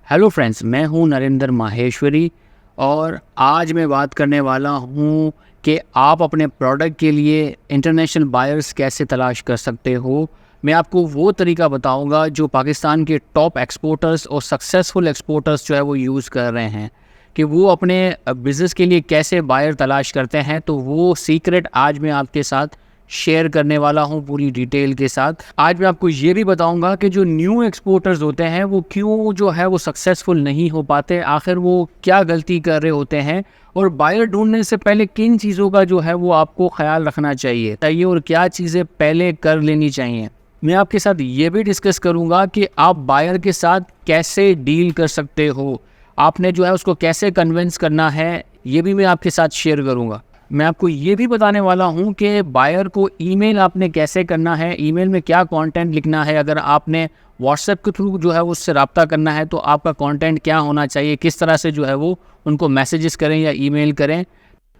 Hello friends, मैं हूं नरेंद्र माहेश्वरी और आज मैं बात करने वाला हूं कि आप अपने प्रोडक्ट के लिए इंटरनेशनल बायर्स कैसे तलाश कर सकते हो। मैं आपको वो तरीका बताऊंगा जो पाकिस्तान के टॉप एक्सपोर्टर्स और सक्सेसफुल एक्सपोर्टर्स जो है वो यूज़ कर रहे हैं कि वो अपने बिज़नेस के लिए कैसे बायर तलाश करते हैं। तो वो सीक्रेट आज मैं आपके साथ शेयर करने वाला हूं पूरी डिटेल के साथ। आज मैं आपको ये भी बताऊंगा कि जो न्यू एक्सपोर्टर्स होते हैं वो क्यों जो है वो सक्सेसफुल नहीं हो पाते, आखिर वो क्या गलती कर रहे होते हैं और बायर ढूंढने से पहले किन चीज़ों का जो है वो आपको ख्याल रखना चाहिए और क्या चीज़ें पहले कर लेनी चाहिए। मैं आपके साथ ये भी डिस्कस करूंगा कि आप बायर के साथ कैसे डील कर सकते हो, आपने जो है उसको कैसे कन्विंस करना है, ये भी मैं आपके साथ शेयर करूंगा। मैं आपको ये भी बताने वाला हूँ कि बायर को ईमेल आपने कैसे करना है, ईमेल में क्या कंटेंट लिखना है। अगर आपने व्हाट्सएप के थ्रू जो है उससे रब्ता करना है तो आपका कंटेंट क्या होना चाहिए, किस तरह से जो है वो उनको मैसेजेस करें या ईमेल करें।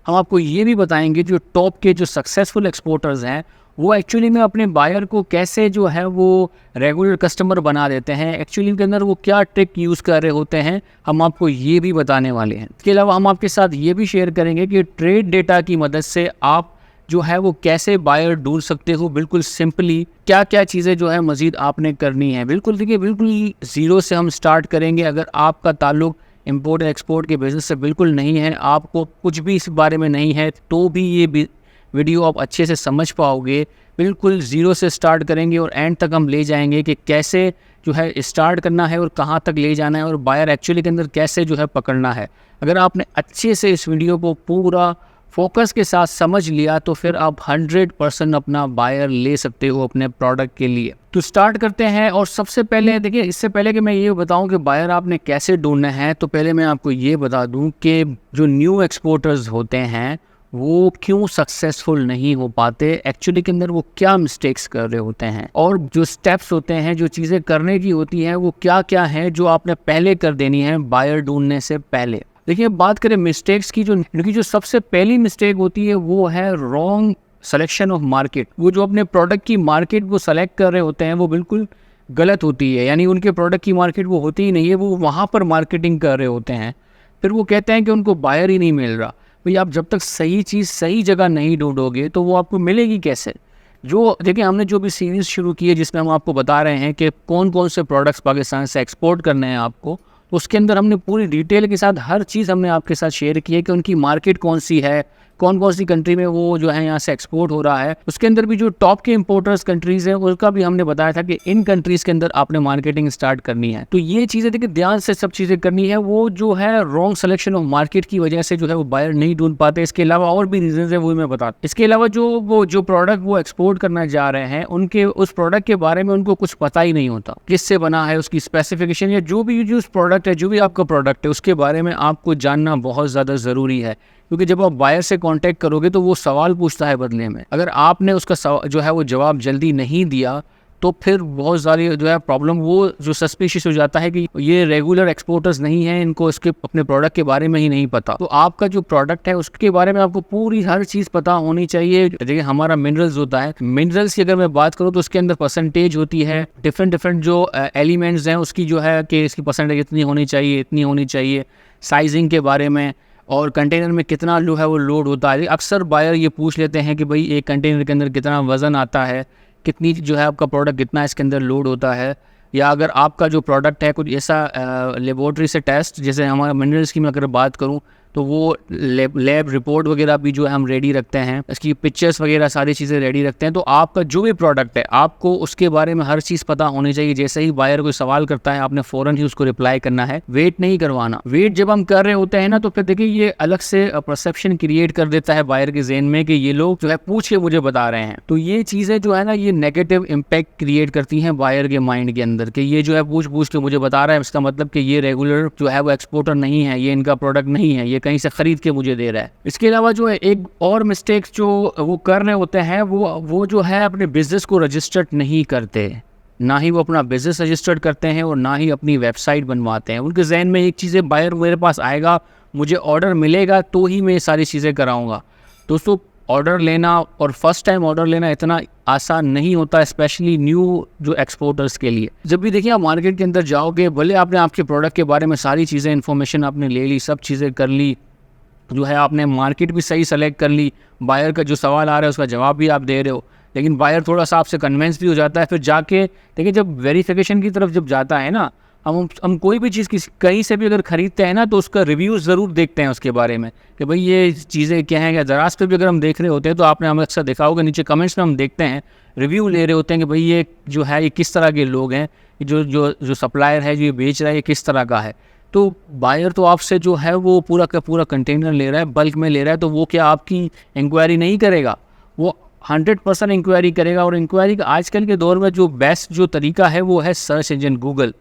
हम आपको ये भी बताएंगे जो टॉप के जो सक्सेसफुल एक्सपोर्टर्स हैं वो एक्चुअली में अपने बायर को कैसे जो है वो रेगुलर कस्टमर बना देते हैं, एक्चुअली के अंदर वो क्या ट्रिक यूज़ कर रहे होते हैं, हम आपको ये भी बताने वाले हैं। इसके अलावा हम आपके साथ ये भी शेयर करेंगे कि ट्रेड डेटा की मदद से आप जो है वो कैसे बायर ढूंढ सकते हो, बिल्कुल सिंपली क्या क्या चीज़ें जो है मज़ीद आपने करनी है। बिल्कुल देखिए, बिल्कुल ज़ीरो से हम स्टार्ट करेंगे। अगर आपका ताल्लुक इंपोर्ट एक्सपोर्ट के बिज़नेस से बिल्कुल नहीं है, आपको कुछ भी इस बारे में नहीं है, तो भी ये वीडियो आप अच्छे से समझ पाओगे। बिल्कुल ज़ीरो से स्टार्ट करेंगे और एंड तक हम ले जाएंगे कि कैसे जो है स्टार्ट करना है और कहाँ तक ले जाना है और बायर एक्चुअली के अंदर कैसे जो है पकड़ना है। अगर आपने अच्छे से इस वीडियो को पूरा फोकस के साथ समझ लिया तो फिर आप 100% अपना बायर ले सकते हो अपने प्रोडक्ट के लिए। तो स्टार्ट करते हैं। और सबसे पहले देखिए, इससे पहले कि मैं ये बताऊं कि बायर आपने कैसे ढूंढना है, तो पहले मैं आपको ये बता दूं कि जो न्यू एक्सपोर्टर्स होते हैं वो क्यों सक्सेसफुल नहीं हो पाते, एक्चुअली के अंदर वो क्या मिस्टेक्स कर रहे होते हैं और जो स्टेप्स होते हैं, जो चीज़ें करने की होती हैं वो क्या क्या है जो आपने पहले कर देनी है बायर ढूंढने से पहले। देखिए, बात करें मिस्टेक्स की, जो सबसे पहली मिस्टेक होती है वो है रॉन्ग सिलेक्शन ऑफ मार्केट। वो जो अपने प्रोडक्ट की मार्केट वो सेलेक्ट कर रहे होते हैं वो बिल्कुल गलत होती है, यानी उनके प्रोडक्ट की मार्केट वो होती ही नहीं है, वो वहाँ पर मार्केटिंग कर रहे होते हैं। फिर वो कहते हैं कि उनको बायर ही नहीं मिल रहा। भाई, आप जब तक सही चीज़ सही जगह नहीं ढूंढोगे तो वो आपको मिलेगी कैसे। जो देखिए, हमने जो भी सीरीज़ शुरू की है जिसमें हम आपको बता रहे हैं कि कौन कौन से प्रोडक्ट्स पाकिस्तान से एक्सपोर्ट करने हैं आपको, तो उसके अंदर हमने पूरी डिटेल के साथ हर चीज़ हमने आपके साथ शेयर की है कि उनकी मार्केट कौन सी है, कौन कौन सी कंट्री में वो जो है यहाँ से एक्सपोर्ट हो रहा है। उसके अंदर भी जो टॉप के इंपोर्टर्स कंट्रीज़ हैं उसका भी हमने बताया था कि इन कंट्रीज़ के अंदर आपने मार्केटिंग स्टार्ट करनी है। तो ये चीज़ें देखिए ध्यान से सब चीज़ें करनी है। वो जो है रॉन्ग सिलेक्शन ऑफ मार्केट की वजह से जो है वो बायर नहीं ढूंढ पाते। इसके अलावा और भी रीजन है, वो मैं बता। इसके अलावा जो प्रोडक्ट वो एक्सपोर्ट करना जा रहे हैं उनके उस प्रोडक्ट के बारे में उनको कुछ पता ही नहीं होता, किससे बना है, उसकी स्पेसिफिकेशन या जो भी प्रोडक्ट है, जो भी आपका प्रोडक्ट है उसके बारे में आपको जानना बहुत ज़्यादा ज़रूरी है। क्योंकि जब आप बायर से कांटेक्ट करोगे तो वो सवाल पूछता है बदले में। अगर आपने उसका जो है वो जवाब जल्दी नहीं दिया तो फिर बहुत सारी जो है प्रॉब्लम, वो जो सस्पिशियस हो जाता है कि ये रेगुलर एक्सपोर्टर्स नहीं हैं, इनको इसके अपने प्रोडक्ट के बारे में ही नहीं पता। तो आपका जो प्रोडक्ट है उसके बारे में आपको पूरी हर चीज़ पता होनी चाहिए। देखिए, हमारा मिनरल्स होता है, मिनरल्स की अगर मैं बात करूँ तो उसके अंदर परसेंटेज होती है, डिफरेंट जो एलिमेंट्स हैं उसकी जो है कि इसकी परसेंटेज इतनी होनी चाहिए, इतनी होनी चाहिए, साइजिंग के बारे में, और कंटेनर में कितना जो है वो लोड होता है। अक्सर बायर ये पूछ लेते हैं कि भाई एक कंटेनर के अंदर कितना वज़न आता है, कितनी जो है आपका प्रोडक्ट कितना इसके अंदर लोड होता है। या अगर आपका जो प्रोडक्ट है कुछ ऐसा लेबोरेटरी से टेस्ट, जैसे हमारा मिनरल्स की मैं अगर बात करूं तो वो लैब रिपोर्ट वगैरह भी जो है हम रेडी रखते हैं, इसकी पिक्चर्स वगैरह सारी चीज़ें रेडी रखते हैं। तो आपका जो भी प्रोडक्ट है आपको उसके बारे में हर चीज़ पता होनी चाहिए। जैसे ही बायर कोई सवाल करता है आपने फ़ौरन ही उसको रिप्लाई करना है, वेट नहीं करवाना। वेट जब हम कर रहे होते हैं ना तो फिर देखिए ये अलग से परसेप्शन क्रिएट कर देता है बायर के ज़हन में कि ये लोग जो है पूछ के मुझे बता रहे हैं। तो ये चीज़ें जो है ना ये नेगेटिव इम्पैक्ट क्रिएट करती हैं बायर के माइंड के अंदर कि ये जो है पूछ पूछ के मुझे बता रहा है, इसका मतलब कि ये रेगुलर जो है वो एक्सपोर्टर नहीं है, ये इनका प्रोडक्ट नहीं है, ये कहीं से खरीद के मुझे दे रहा है। इसके अलावा जो है एक और मिस्टेक्स जो वो कर रहे होते हैं वो जो है अपने बिजनेस को रजिस्टर्ड नहीं करते, ना ही वो अपना बिजनेस रजिस्टर्ड करते हैं और ना ही अपनी वेबसाइट बनवाते हैं। उनके जहन में एक चीज़ है, बायर मेरे पास आएगा, मुझे ऑर्डर मिलेगा तो ही मैं ये सारी चीज़ें कराऊंगा। दोस्तों, ऑर्डर लेना और फर्स्ट टाइम ऑर्डर लेना इतना आसान नहीं होता, स्पेशली न्यू जो एक्सपोर्टर्स के लिए। जब भी देखिए आप मार्केट के अंदर जाओगे, भले आपने आपके प्रोडक्ट के बारे में सारी चीज़ें इन्फॉर्मेशन आपने ले ली, सब चीज़ें कर ली, जो है आपने मार्केट भी सही सेलेक्ट कर ली, बायर का जो सवाल आ रहा है उसका जवाब भी आप दे रहे हो, लेकिन बायर थोड़ा सा आपसे कन्विंस भी हो जाता है। फिर जाके देखिए जब वेरिफिकेशन की तरफ जब जाता है ना, हम कोई भी चीज़ कहीं से भी अगर ख़रीदते हैं ना, तो उसका रिव्यूज़ ज़रूर देखते हैं उसके बारे में कि भाई ये चीज़ें क्या हैं। या दराज पे भी अगर हम देख रहे होते हैं तो आपने हमें अक्सर देखा होगा, नीचे कमेंट्स में हम देखते हैं, रिव्यू ले रहे होते हैं कि भाई ये जो है ये किस तरह के लोग हैं, जो जो जो सप्लायर है जो ये बेच रहा है ये किस तरह का है। तो बायर तो आपसे जो है वो पूरा का पूरा कंटेनर ले रहा है, बल्क में ले रहा है, तो वो क्या आपकी इंक्वायरी नहीं करेगा? वो 100% इंक्वायरी करेगा। और इंक्वायरी का आजकल के दौर में जो बेस्ट जो तरीका है वो है सर्च इंजन गूगल।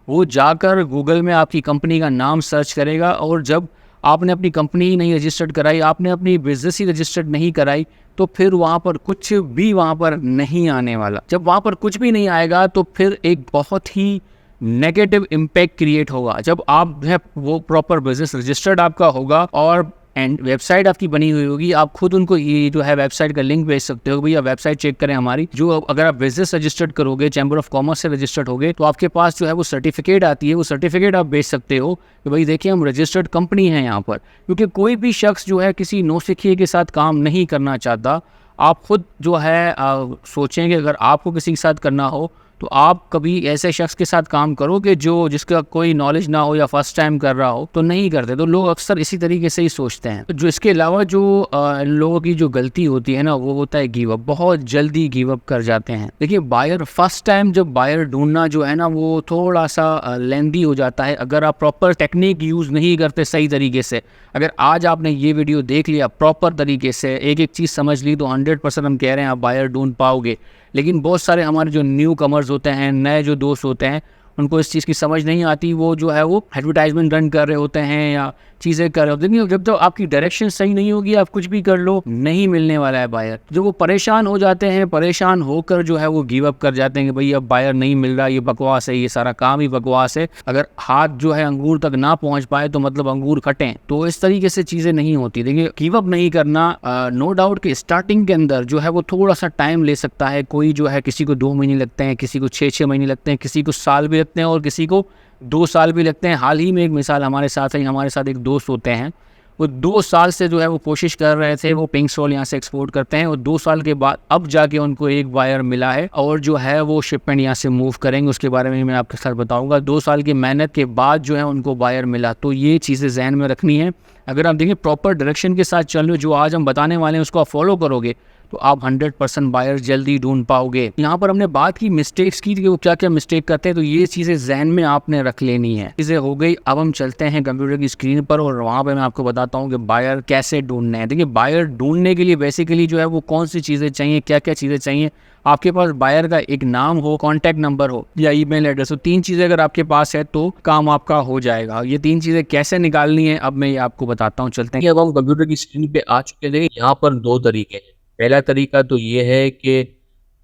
वो जाकर गूगल में आपकी कंपनी का नाम सर्च करेगा, और जब आपने अपनी कंपनी ही नहीं रजिस्टर्ड कराई, आपने अपनी बिजनेस ही रजिस्टर्ड नहीं कराई, तो फिर वहाँ पर कुछ भी वहाँ पर नहीं आने वाला। जब वहाँ पर कुछ भी नहीं आएगा तो फिर एक बहुत ही नेगेटिव इम्पैक्ट क्रिएट होगा। जब आप है वो प्रॉपर बिजनेस रजिस्टर्ड आपका होगा और एंड वेबसाइट आपकी बनी हुई होगी, आप खुद उनको ये जो है वेबसाइट का लिंक भेज सकते हो, भैया वेबसाइट चेक करें हमारी। जो अगर आप बिजनेस रजिस्टर्ड करोगे, चैम्बर ऑफ कॉमर्स से रजिस्टर्ड होगे, तो आपके पास जो है वो सर्टिफिकेट आती है, वो सर्टिफिकेट आप भेज सकते हो कि भाई देखिए हम रजिस्टर्ड कंपनी है यहाँ पर। क्योंकि कोई भी शख्स जो है किसी नौसिखिए के साथ काम नहीं करना चाहता। आप खुद जो है सोचें कि अगर आपको किसी के साथ करना हो तो आप कभी ऐसे शख्स के साथ काम करो कि जिसका कोई नॉलेज ना हो या फर्स्ट टाइम कर रहा हो, तो नहीं करते। तो लोग अक्सर इसी तरीके से ही सोचते हैं। तो जो इसके अलावा जो लोगों की जो गलती होती है ना, वो होता है गिव अप। बहुत जल्दी गिव अप कर जाते हैं। देखिए बायर फर्स्ट टाइम जब बायर ढूंढना जो है ना वो थोड़ा सा लेंदी हो जाता है, अगर आप प्रॉपर टेक्निक यूज़ नहीं करते सही तरीके से। अगर आज आपने ये वीडियो देख लिया प्रॉपर तरीके से, एक एक चीज़ समझ ली, तो 100% हम कह रहे हैं आप बायर ढूंढ पाओगे। लेकिन बहुत सारे हमारे जो न्यू कमर्स होते हैं, नए जो दोस्त होते हैं, उनको इस चीज़ की समझ नहीं आती। वो जो है वो एडवर्टाइजमेंट रन कर रहे होते हैं या चीज़ें कर रहे होते हैं। जब तक आपकी डायरेक्शन सही नहीं होगी, आप कुछ भी कर लो, नहीं मिलने वाला है बायर। जो वो परेशान हो जाते हैं, परेशान होकर जो है वो गिव अप कर जाते हैं कि भाई अब बायर नहीं मिल रहा, ये बकवास है, ये सारा काम ही बकवास है। अगर हाथ जो है अंगूर तक ना पहुंच पाए तो मतलब अंगूर खटें। तो इस तरीके से चीज़ें नहीं होती। देखिए गिव अप नहीं करना, नो डाउट कि स्टार्टिंग के अंदर जो है वो थोड़ा सा टाइम ले सकता है। कोई जो है किसी को 2 महीने लगते हैं, किसी को 6 महीने लगते हैं, किसी को साल भी लगते हैं और किसी को 2 साल भी लगते हैं। हाल ही में एक मिसाल हमारे साथ है, हमारे साथ एक दोस्त होते हैं, वो 2 साल से जो है वो कोशिश कर रहे थे, वो पिंक सॉल यहाँ से एक्सपोर्ट करते हैं, और 2 साल के बाद अब जाके उनको एक बायर मिला है, और जो है वो शिपमेंट यहाँ से मूव करेंगे। उसके बारे में मैं आपके साथ बताऊंगा। 2 साल की मेहनत के बाद जो है उनको बायर मिला। तो ये चीज़ें जहन में रखनी है। अगर आप देखिए प्रॉपर डायरेक्शन के साथ चल रहे हो, जो आज हम बताने वाले हैं उसको आप फॉलो करोगे, तो आप 100% बायर जल्दी ढूंढ पाओगे। यहाँ पर हमने बात की मिस्टेक्स की कि वो क्या क्या मिस्टेक करते हैं, तो ये चीज़ें जहन में आपने रख लेनी है। चीज़ें हो गई। अब हम चलते हैं कंप्यूटर की स्क्रीन पर, और वहाँ पे मैं आपको बताता हूँ कि बायर कैसे ढूंढने हैं। देखिए बायर ढूंढने के लिए बेसिकली जो है वो कौन सी चीज़ें चाहिए, क्या क्या चीज़ें चाहिए। आपके पास बायर का एक नाम हो, कॉन्टैक्ट नंबर हो या ईमेल एड्रेस हो। 3 चीज़ें अगर आपके पास है तो काम आपका हो जाएगा। ये 3 चीज़ें कैसे निकालनी है अब मैं ये आपको बताता हूँ। चलते हैं। अब हम कंप्यूटर की स्क्रीन पे आ चुके हैं। यहाँ पर 2 तरीके हैं। पहला तरीका तो ये है कि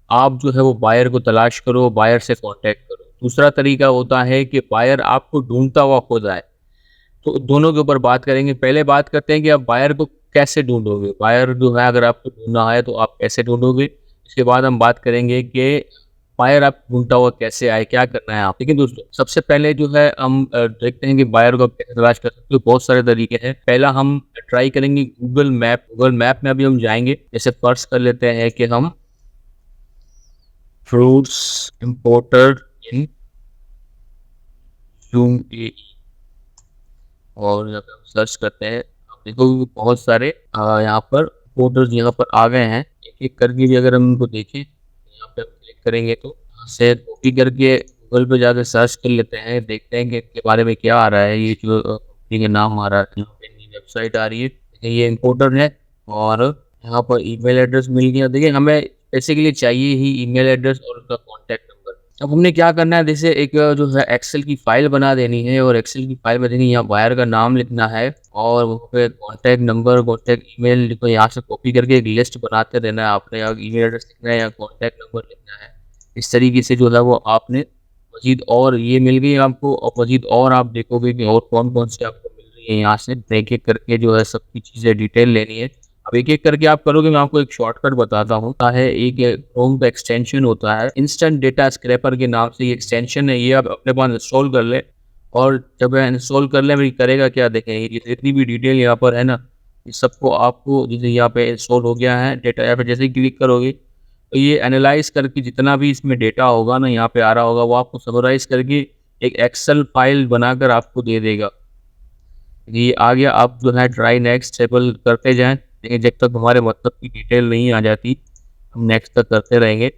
आप जो है वो बायर को तलाश करो, बायर से कांटेक्ट करो। दूसरा तरीका होता है कि बायर आपको ढूंढता हुआ खुद आए। तो दोनों के ऊपर बात करेंगे। पहले बात करते हैं कि आप बायर को कैसे ढूंढोगे। बायर जो है अगर आपको ढूंढना है तो आप कैसे ढूंढोगे। इसके बाद हम बात करेंगे कि बायर आप ढूंढता हुआ कैसे आए, क्या करना है आप। लेकिन दोस्तों सबसे पहले जो है हम देखते हैं कि बायर को कैसे तलाश कर सकते हो। बहुत सारे तरीके हैं। पहला हम ट्राई करेंगे गूगल मैप। गूगल मैप में अभी हम जाएंगे। जैसे फर्स्ट कर लेते हैं कि हम फ्रूट्स इंपोर्टर इन यूएई, और यहाँ पे हम सर्च करते हैं। आप देखो बहुत सारे यहाँ पर इंपोर्टर्स यहाँ पर आ गए हैं। एक एक करके भी अगर हम उनको देखें, यहाँ पे हम क्लिक करेंगे तो यहाँ से कॉपी करके गूगल पे जाकर सर्च कर लेते हैं, देखते हैं कि इसके बारे में क्या आ रहा है। ये जो कंपनी का नाम आ रहा है, यहाँ पे नई वेबसाइट आ रही है, ये इंपोर्टर है, और यहाँ पर ईमेल एड्रेस मिल गया। देखिए हमें पैसे के लिए चाहिए ही ईमेल एड्रेस और उसका कॉन्टैक्ट नंबर। अब हमने क्या करना है, जैसे एक जो है एक्सेल की फाइल बना देनी है, और एक्सेल की फाइल में देखिए यहाँ बायर का नाम लिखना है, और वहाँ पे कॉन्टैक्ट नंबर, कॉन्टैक्ट ईमेल लिखो। यहाँ से कॉपी करके एक लिस्ट बनाते रहना है आपने, या ईमेल एड्रेस लिखना है या कॉन्टैक्ट नंबर लिखना है। इस तरीके से जो है वो आपने मजीद, और ये मिल गई आपको, और मजीद और आप देखोगे कि और कौन कौन से आपको मिल रही है। यहाँ से एक एक करके जो है सबकी चीज़ें डिटेल लेनी है। अब एक-एक करके आप करोगे, मैं आपको एक शॉर्टकट बताता हूँ। है एक क्रोम का एक्सटेंशन होता है, इंस्टेंट डेटा स्क्रैपर के नाम से ये एक्सटेंशन है, ये आप अपने पास इंस्टॉल कर लें। और जब इंस्टॉल कर लें, फिर करेगा क्या देखें, ये जितनी भी डिटेल यहाँ पर है ना, ये सबको आपको जैसे यहाँ पे इंस्टॉल हो गया है डेटा, यहाँ पे जैसे ही क्लिक करोगे तो ये एनालाइज़ करके जितना भी इसमें डेटा होगा ना, यहाँ पे आ रहा होगा, वो आपको समराइज़ करके एक एक्सेल फाइल बनाकर आपको दे देगा। ये आ गया, आप जो है ट्राई नेक्स्ट स्टेबल करते जाएँ, लेकिन जब तक हमारे मतलब की डिटेल नहीं आ जाती, हम नेक्स्ट तक करते रहेंगे।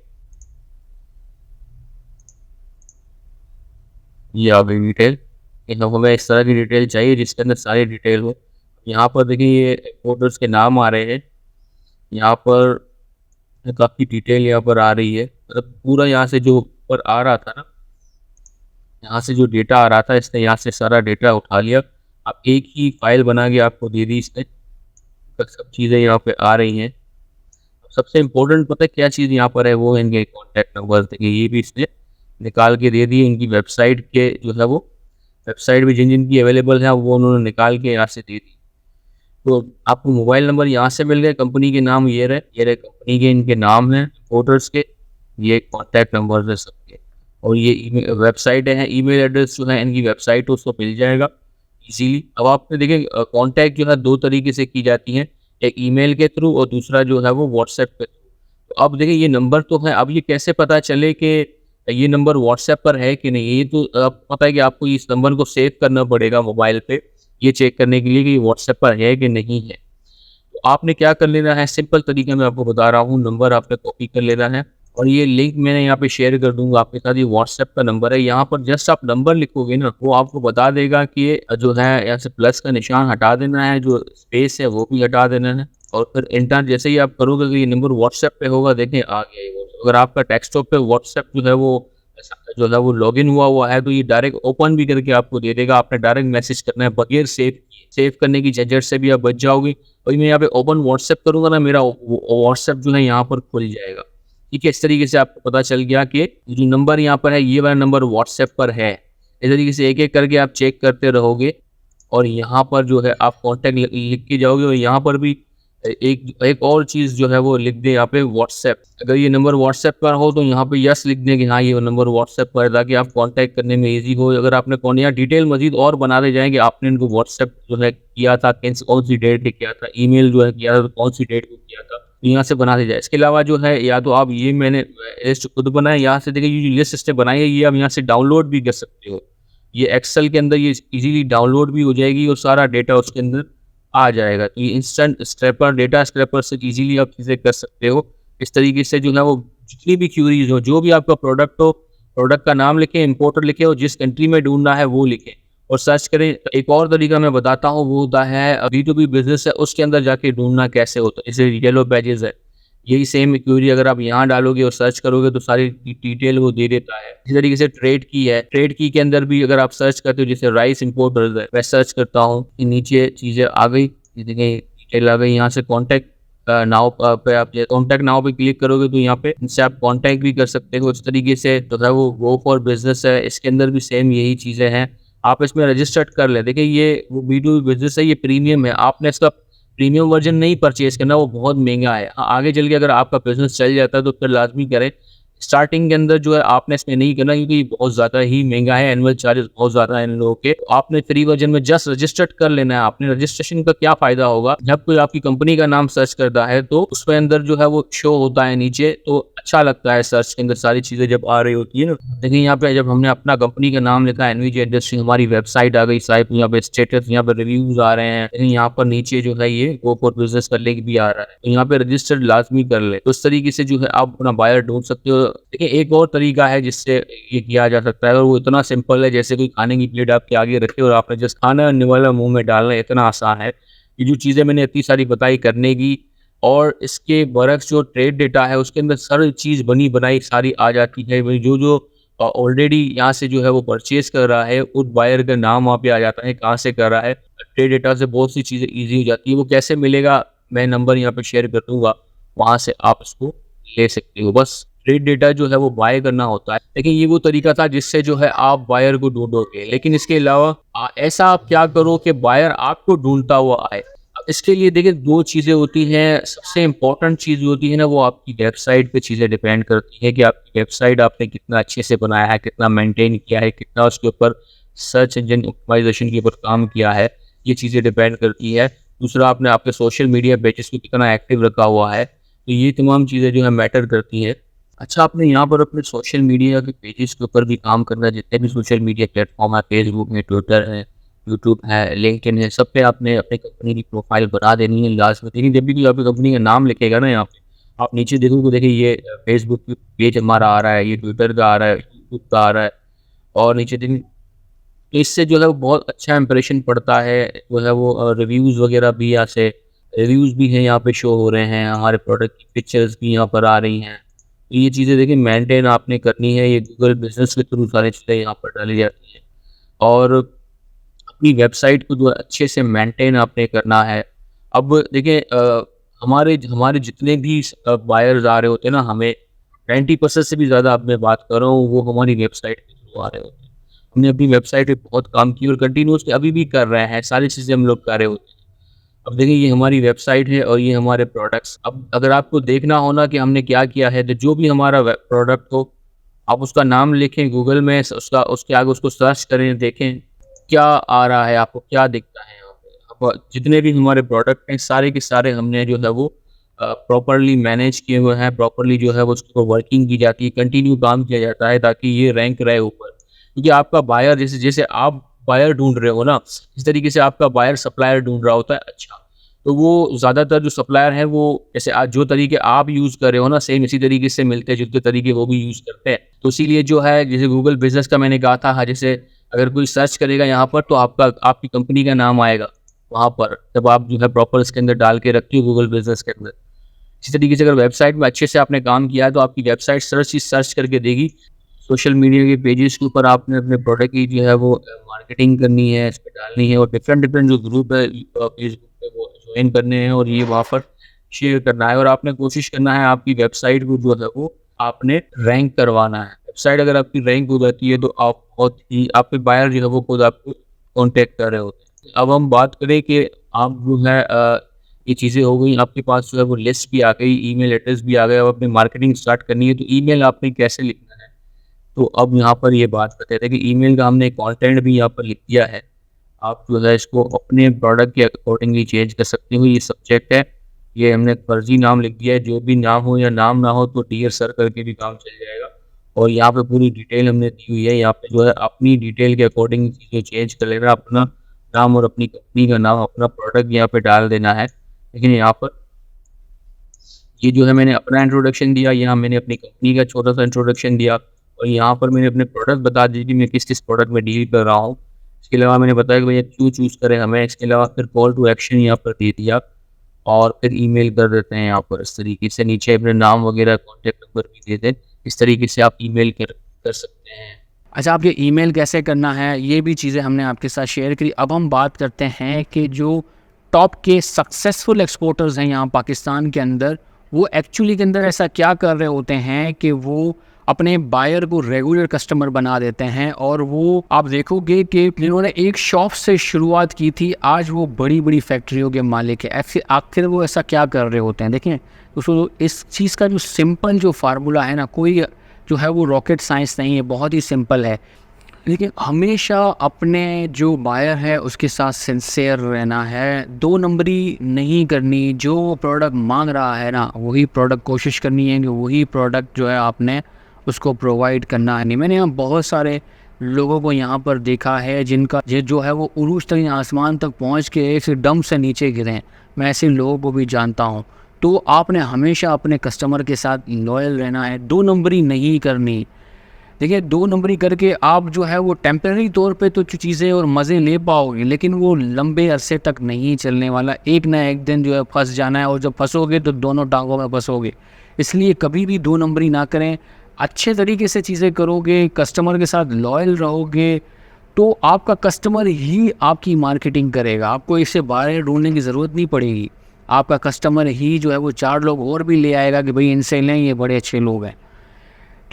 ये आ गई डिटेल, हमें इस तरह की डिटेल चाहिए जिसके अंदर सारी डिटेल हो। यहाँ पर देखिए ये पोर्टल्स के नाम आ रहे हैं, यहाँ पर काफ़ी डिटेल यहाँ पर आ रही है, मतलब पूरा यहाँ से जो ऊपर आ रहा था ना, यहाँ से जो डेटा आ रहा था, इसने यहाँ से सारा डेटा उठा लिया। अब एक ही फाइल बना के आपको दे दी इसने, सब चीज़ें यहाँ पे आ रही हैं। सबसे इम्पोर्टेंट पता है क्या चीज़ यहाँ पर है, वो है इनके कॉन्टैक्ट नंबर। देखिए ये भी इसने निकाल के दे दिए, इनकी वेबसाइट के जो है वो वेबसाइट भी जिन जिनकी अवेलेबल है वो उन्होंने निकाल के यहाँ से दे दी। तो आपको मोबाइल नंबर यहाँ से मिल गए, कंपनी के नाम ये रहे कंपनी के इनके नाम हैं पोर्टर्स के, ये कॉन्टैक्ट नंबर है सबके, और ये वेबसाइट है, ईमेल एड्रेस जो है इनकी वेबसाइट उसको मिल जाएगा इजीली। अब आपने देखिए कॉन्टैक्ट जो है 2 तरीके से की जाती हैं, एक ईमेल के थ्रू और दूसरा जो है वो व्हाट्सएप के थ्रू। तो अब देखिए ये नंबर तो है, अब ये कैसे पता चले कि ये नंबर व्हाट्सएप पर है कि नहीं, ये तो पता है कि आपको इस नंबर को सेव करना पड़ेगा मोबाइल पे, ये चेक करने के लिए कि ये व्हाट्सएप पर है कि नहीं है। तो आपने क्या कर लेना है, सिंपल तरीका मैं आपको बता रहा हूँ, नंबर आपने कॉपी कर लेना है और ये लिंक मैंने यहाँ पे शेयर कर दूँगा आपके साथ, ये व्हाट्सएप का नंबर है। यहाँ पर जस्ट आप नंबर लिखोगे ना, वो आपको बता देगा कि ये जो है यहाँ से प्लस का निशान हटा देना है, जो स्पेस है वो भी हटा देना है और फिर एंटर जैसे ही आप करोगे तो ये नंबर व्हाट्सएप पे होगा। देखें आ गया ये व्हाट्सएप। अगर आपका डेस्कटॉप पे व्हाट्सएप जो है वो लॉगिन हुआ है तो ये डायरेक्ट ओपन भी करके आपको दे देगा। आपने डायरेक्ट मैसेज करना है बगैर सेव किए, सेव करने की झंझट से भी आप बच जाओगे। और मैं यहाँ पे ओपन व्हाट्सएप करूँगा ना, मेरा व्हाट्सएप जो है यहाँ पर खुल जाएगा। ठीक है, इस तरीके से आपको पता चल गया कि जो नंबर यहाँ पर है ये वाला नंबर व्हाट्सएप पर है। इस तरीके से एक-एक करके आप चेक करते रहोगे और यहाँ पर जो है आप कॉन्टैक्ट लिख के जाओगे और यहाँ पर भी एक एक और चीज़ जो है वो लिख दें यहाँ पे व्हाट्सएप। अगर ये नंबर व्हाट्सएप पर हो तो यहाँ पे यस लिख दें कि हाँ ये नंबर व्हाट्सएप पर है, ताकि आप कॉन्टैक्ट करने में ईज़ी हो। अगर आपने यहाँ डिटेल मज़ीद और बनाते जाएँ कि आपने इनको व्हाट्सएप जो है किया था, कौन सी डेट पे किया था, ईमेल जो है किया था तो कौन सी डेट को किया था, तो यहाँ से बनाते जाए। इसके अलावा जो है या तो आप ये मैंने लिस्ट खुद बनाए, यहाँ से देखिए ये जो लिस्ट इसने बनाई है ये आप यहाँ से डाउनलोड भी कर सकते हो। ये एक्सेल के अंदर ये इजीली डाउनलोड भी हो जाएगी और सारा डेटा उसके अंदर आ जाएगा। तो ये इंस्टेंट स्क्रैपर, डेटा स्क्रैपर से इजीली आप चीज़ें कर सकते हो। इस तरीके से जो है वो जितनी भी क्यूरीज हो, जो भी आपका प्रोडक्ट हो, प्रोडक्ट का नाम लिखें, इंपोर्टर लिखें और जिस कंट्री में ढूँढना है वो लिखें और सर्च करें। एक और तरीका मैं बताता हूँ, वो होता है B2B बिज़नेस है, उसके अंदर जाके ढूँढना कैसे होता है। जैसे येलो पेजेज़ है, यही सेम क्वेरी अगर आप यहाँ डालोगे और सर्च करोगे तो सारी डिटेल वो दे देता है। इसी तरीके से ट्रेड की है, ट्रेड की के अंदर भी अगर आप सर्च करते हो, जैसे राइस इंपोर्टर्स है, मैं सर्च करता हूँ, नीचे चीज़ें आ गई, ये देखिए डिटेल आ गई। यहाँ से कॉन्टैक्ट नाउ पे आप कॉन्टैक्ट नाउ पे क्लिक करोगे तो यहाँ पे इनसे आप कॉन्टैक्ट भी कर सकते हो। इस तरीके से जो है वो गो फॉर बिजनेस है, इसके अंदर भी सेम यही चीज़ें हैं, आप इसमें रजिस्टर्ड कर लें। देखिए ये वो B2B बिजनेस है, ये प्रीमियम है, आपने इसका प्रीमियम वर्जन नहीं परचेज़ करना, वो बहुत महँगा है। आगे चल के अगर आपका बिज़नेस चल जाता है तो फिर लाज़मी करें। स्टार्टिंग के अंदर जो है आपने इसमें नहीं करना, क्योंकि बहुत ज़्यादा ही महँगा है, एनुअल चार्जेस बहुत ज़्यादा है इन लोगों के। तो आपने फ्री वर्जन में जस्ट रजिस्टर्ड कर लेना है। आपने रजिस्ट्रेशन का क्या फ़ायदा होगा, जब कोई आपकी कंपनी का नाम सर्च करता है तो उसके अंदर जो है वो शो होता है नीचे, तो अच्छा लगता है सर्च के अंदर सारी चीज़ें जब आ रही होती है ना। देखिए यहाँ पे जब हमने अपना कंपनी का नाम लिखा एनवीजे इंडस्ट्री, हमारी वेबसाइट आ गई, साइट यहाँ पे स्टेटस, यहाँ पे रिव्यूज़ आ रहे हैं, लेकिन यहाँ पर नीचे जो है ये गो फॉर बिजनेस का लिंक भी आ रहा है, तो यहाँ पे रजिस्टर्ड लाजमी कर ले। तो इस तरीके से जो है आप अपना बायर ढूंढ सकते हो। देखिए एक और तरीका है जिससे ये किया जा सकता है और वो इतना सिंपल है, जैसे कोई खाने की प्लेट आपके आगे रखे और आपने जस्ट खाना निवाला मुंह में डालना है, इतना आसान है। ये जो चीज़ें मैंने इतनी सारी बताई करने की, और इसके बरक्स जो ट्रेड डेटा है उसके अंदर सारी चीज़ बनी बनाई सारी आ जाती है। वही जो जो ऑलरेडी यहाँ से जो है वो परचेज़ कर रहा है, उस बायर का नाम वहाँ पे आ जाता है, कहाँ से कर रहा है। ट्रेड डेटा से बहुत सी चीज़ें ईज़ी हो जाती है। वो कैसे मिलेगा, मैं नंबर यहाँ पे शेयर कर दूँगा, वहाँ से आप इसको ले सकते हो। बस ट्रेड डेटा जो है वो बाय करना होता है। लेकिन ये वो तरीका था जिससे जो है आप बायर को ढूँढोगे। लेकिन इसके अलावा ऐसा आप क्या करो कि बायर आपको ढूँढता हुआ आए। अब इसके लिए देखिए 2 चीज़ें होती हैं, सबसे इम्पोर्टेंट चीज़ जो होती है ना वो आपकी वेबसाइट पे चीज़ें डिपेंड करती हैं कि आपकी वेबसाइट आपने कितना अच्छे से बनाया है, कितना मेंटेन किया है, कितना उसके ऊपर सर्च इंजन ऑप्टिमाइज़ेशन के ऊपर काम किया है, ये चीज़ें डिपेंड करती है। दूसरा आपने आपके सोशल मीडिया पेजेस को कितना एक्टिव रखा हुआ है, तो ये तमाम चीज़ें जो है मैटर करती हैं। अच्छा, आपने यहाँ पर अपने सोशल मीडिया के पेजेस के ऊपर भी काम करना है, जितने भी सोशल मीडिया प्लेटफ़ॉर्म है, फेसबुक है, ट्विटर है, यूट्यूब है, लिंक्डइन है, सब पे आपने अपनी कंपनी की प्रोफ़ाइल बना देनी है लास्ट में। देखिए, जब भी कोई आपकी कंपनी का नाम लिखेगा ना यहाँ पे, आप नीचे देखोगे, देखिए ये फेसबुक पे पेज हमारा आ रहा है, ये ट्विटर का आ रहा है, यूट्यूब का आ रहा है और नीचे देखिए तो इससे जो है वो बहुत अच्छा इंप्रेशन पड़ता है, जो है वो रिव्यूज़ वगैरह भी यहाँ से रिव्यूज़ भी हैं यहाँ पे शो हो रहे हैं, हमारे प्रोडक्ट की पिक्चर्स भी यहाँ पर आ रही हैं। तो ये चीज़ें देखिए मेंटेन आपने करनी है, ये गूगल बिज़नेस के थ्रू सारी चीज़ें यहाँ पर डाली जाती हैं और अपनी वेबसाइट को जो है अच्छे से मेंटेन आपने करना है। अब देखिए हमारे हमारे जितने भी बायर्स आ रहे होते हैं ना, हमें 90% से भी ज़्यादा अब मैं बात कर रहा हूँ, वो हमारी वेबसाइट के थ्रू आ रहे होते हैं। हमने अपनी वेबसाइट पे बहुत काम किया और कंटिन्यूअसली अभी भी कर रहे हैं, सारी चीज़ें हम लोग कर रहे होते हैं। अब देखिए ये हमारी वेबसाइट है और ये हमारे प्रोडक्ट्स। अब अगर आपको देखना हो ना कि हमने क्या किया है, तो जो भी हमारा प्रोडक्ट हो, आप उसका नाम लिखें गूगल में, उसका उसके आगे उसको सर्च करें, देखें क्या आ रहा है, आपको क्या दिखता है यहाँ पे। अब जितने भी हमारे प्रोडक्ट हैं, सारे के सारे हमने जो है वो प्रॉपर्ली मैनेज किए हुए हैं, प्रॉपर्ली जो है वो उसके ऊपर वर्किंग की जाती है, कंटिन्यू काम किया जाता है ताकि ये रैंक रहे ऊपर। क्योंकि आपका बायर जैसे जैसे आप बायर ढूँढ रहे हो ना, इस तरीके से आपका बायर सप्लायर ढूँढ रहा होता है। अच्छा, तो वो ज़्यादातर जो सप्लायर हैं वो जैसे आज जो तरीके आप यूज़ कर रहे हो ना, सेम इसी तरीके से मिलते-जुलते तरीके वो भी यूज़ करते हैं। तो इसीलिए जो है जैसे गूगल बिज़नेस का मैंने कहा था, हाँ, जैसे अगर कोई सर्च करेगा यहाँ पर तो आपका आपकी कंपनी का नाम आएगा वहाँ पर, जब आप जो है प्रॉपर इसके अंदर डाल के रखते हो गूगल बिज़नेस के अंदर। इसी तरीके से अगर वेबसाइट में अच्छे से आपने काम किया है तो आपकी वेबसाइट सर्च करके देगी। सोशल मीडिया के पेजेस के ऊपर आपने अपने प्रोडक्ट की जो है वो मार्केटिंग करनी है, इस पे डालनी है और डिफरेंट जो ग्रुप है फेसबुक पे वो जॉइन करने हैं और ये वहाँ पर शेयर करना है और आपने कोशिश करना है आपकी वेबसाइट को जो है वो आपने रैंक करवाना है। वेबसाइट अगर आपकी रैंक हो जाती है तो आप बहुत ही आपके बायर जो है वो खुद आपको कॉन्टैक्ट कर रहे होते हैं। अब हम बात करें कि आप जो है ये चीज़ें हो गई, आपके पास जो है वो लिस्ट भी आ गई, ईमेल एड्रेस भी आ गया, अब अपनी मार्केटिंग स्टार्ट करनी है तो ईमेल आपने कैसे लिखना है। तो अब यहाँ पर ये बात करते थे कि ईमेल का हमने कंटेंट भी यहाँ पर लिख दिया है। आप जो है इसको अपने प्रोडक्ट के अकॉर्डिंगली चेंज कर सकते हो। ये सब्जेक्ट है, ये हमने फर्जी नाम लिख दिया है, जो भी नाम हो या नाम ना हो तो डियर सर करके भी काम चल जाएगा। और यहाँ पे पूरी डिटेल हमने दी हुई है, यहाँ पे जो है अपनी डिटेल के अकॉर्डिंग चीज़ें चेंज कर लेना, अपना नाम और अपनी कंपनी का नाम, अपना प्रोडक्ट यहाँ पे डाल देना है। लेकिन यहाँ पर ये जो है मैंने अपना इंट्रोडक्शन दिया, यहाँ मैंने अपनी कंपनी का छोटा-सा इंट्रोडक्शन दिया और यहाँ पर मैंने अपने प्रोडक्ट बता दी कि मैं किस-किस प्रोडक्ट में डील कर रहा हूँ। इसके अलावा मैंने बताया कि भैया क्यों चूज़ करें हमें, इसके अलावा फिर कॉल टू एक्शन यहाँ पर दे दिया और फिर ईमेल कर देते हैं यहाँ पर इस तरीके से, नीचे अपने नाम वगैरह कॉन्टैक्ट नंबर भी दे दें। इस तरीके से आप ईमेल कर सकते हैं। अच्छा, आप ये ईमेल कैसे करना है, ये भी चीज़ें हमने आपके साथ शेयर करी। अब हम बात करते हैं कि जो टॉप के सक्सेसफुल एक्सपोर्टर्स हैं यहाँ पाकिस्तान के अंदर, वो एक्चुअली के अंदर ऐसा क्या कर रहे होते हैं कि वो अपने बायर को रेगुलर कस्टमर बना देते हैं। और वो आप देखोगे कि जिन्होंने एक शॉप से शुरुआत की थी, आज वो बड़ी-बड़ी फैक्ट्रियों के मालिक है। ऐसे आखिर वो ऐसा क्या कर रहे होते हैं? देखें, तो इस चीज़ का जो सिंपल जो फार्मूला है ना, कोई जो है वो रॉकेट साइंस नहीं है, बहुत ही सिंपल है। लेकिन हमेशा अपने जो बायर है उसके साथ सिंसियर रहना है, 2 नंबरी नहीं करनी। जो प्रोडक्ट मांग रहा है ना, वही प्रोडक्ट कोशिश करनी है कि वही प्रोडक्ट जो है आपने उसको प्रोवाइड करना है। नहीं, मैंने यहाँ बहुत सारे लोगों को यहाँ पर देखा है जिनका जो है वो उरूज तक आसमान तक पहुँच के एक से डम से नीचे गिरे हैं। मैं ऐसे लोगों को भी जानता हूँ। तो आपने हमेशा अपने कस्टमर के साथ लॉयल रहना है, 2 नंबरी नहीं करनी। देखिए, 2 नंबरी करके आप जो है वो टेम्परेरी तौर पे तो चीज़ें और मज़े ले पाओगे, लेकिन वो लंबे अरसे तक नहीं चलने वाला। एक ना एक दिन जो है फंस जाना है और जब फंसोगे तो दोनों टांगों में फंसोगे। इसलिए कभी भी 2 नंबरी ना करें। अच्छे तरीके से चीज़ें करोगे, कस्टमर के साथ लॉयल रहोगे, तो आपका कस्टमर ही आपकी मार्केटिंग करेगा। आपको इससे बाहर ढूंढने की ज़रूरत नहीं पड़ेगी। आपका कस्टमर ही जो है वो 4 लोग और भी ले आएगा कि भाई इनसे लें, ये बड़े अच्छे लोग हैं।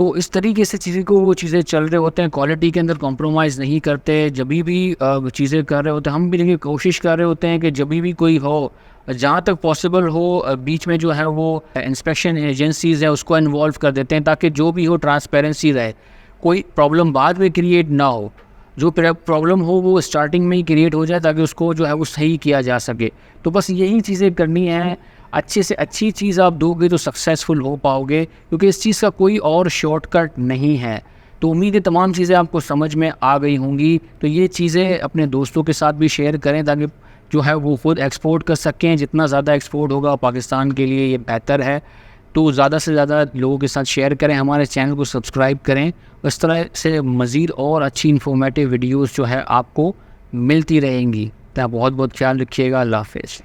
तो इस तरीके से चीज़ें को वो चीज़ें चल रहे होते हैं, क्वालिटी के अंदर कॉम्प्रोमाइज़ नहीं करते। जभी भी चीज़ें कर रहे होते हैं, हम भी देखिए कोशिश कर रहे होते हैं कि जभी भी कोई हो, जहाँ तक पॉसिबल हो बीच में जो है वो इंस्पेक्शन एजेंसीज़ हैं उसको इन्वॉल्व कर देते हैं, ताकि जो भी हो ट्रांसपेरेंसी रहे, कोई प्रॉब्लम बाद में क्रिएट ना हो। जो प्रॉब्लम हो वो स्टार्टिंग में ही क्रिएट हो जाए, ताकि उसको जो है वो सही किया जा सके। तो बस यही चीज़ें करनी हैं। अच्छे से अच्छी चीज़ आप दोगे तो सक्सेसफुल हो पाओगे, क्योंकि इस चीज़ का कोई और शॉर्टकट नहीं है। तो उम्मीद है तमाम चीज़ें आपको समझ में आ गई होंगी। तो ये चीज़ें अपने दोस्तों के साथ भी शेयर करें, ताकि जो है वो खुद एक्सपोर्ट कर सकें। जितना ज़्यादा एक्सपोर्ट होगा पाकिस्तान के लिए ये बेहतर है। तो ज़्यादा से ज़्यादा लोगों के साथ शेयर करें, हमारे चैनल को सब्सक्राइब करें। इस तरह से मज़ीद और अच्छी इन्फॉर्मेटिव वीडियोज़ जो है आपको मिलती रहेंगी। तो बहुत बहुत ख्याल रखिएगा। अल्लाह हाफ़िज़।